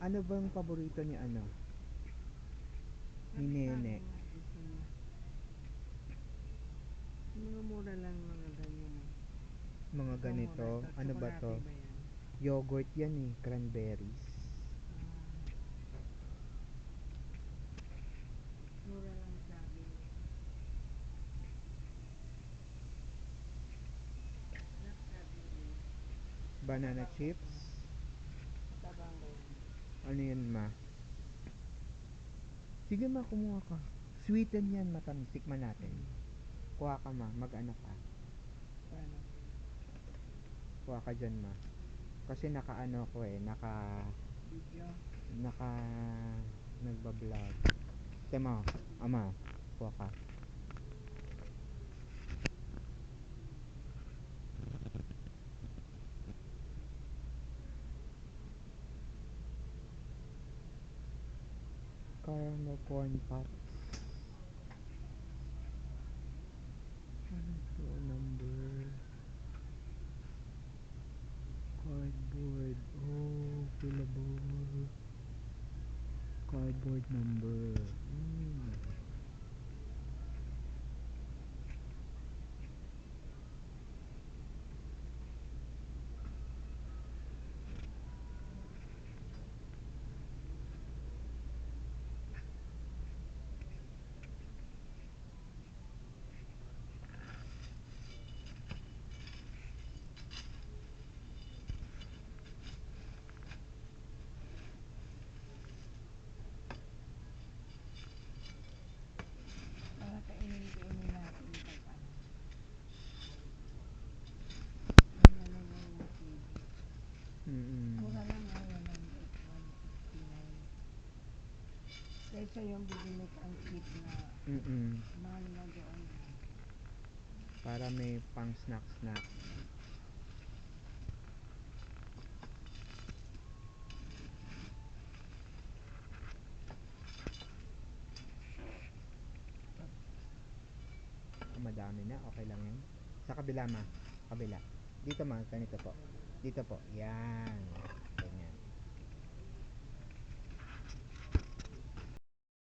Ano bang paborito ni ano? Ni Nene. Gusto niya. Mga mura lang mga ganyan. Mga Ito ganito. mura. Ito, Ano ba to? tsokolate ba yan? Yogurt yan eh. Cranberries. Mura lang sabi. Not sabi eh. Banana chips. Matabang ba yan? Ano yan ma? Sige ma, kumuha ka. Sweeten yan, matamis. Tikman natin. Kuha ka ma, mag-ano ka. Paano? Kuha ka dyan ma. Kasi naka-ano ko eh, Video? naka nagbablog. Tema, ama, kuha ka. Caramel corn pops. Ano to? Number. Cardboard. Oh, fillable. Cardboard number. Para kainin natin pag ano. Ano lang yung TV. Mura lang ngayon ng 159. Kaysa yung bibili kang kit na mahal na doon. Para may pang snack. Madami na, okay lang yan. Sa kabila ma, kabila. Dito ma, ganito po. Dito po, yan.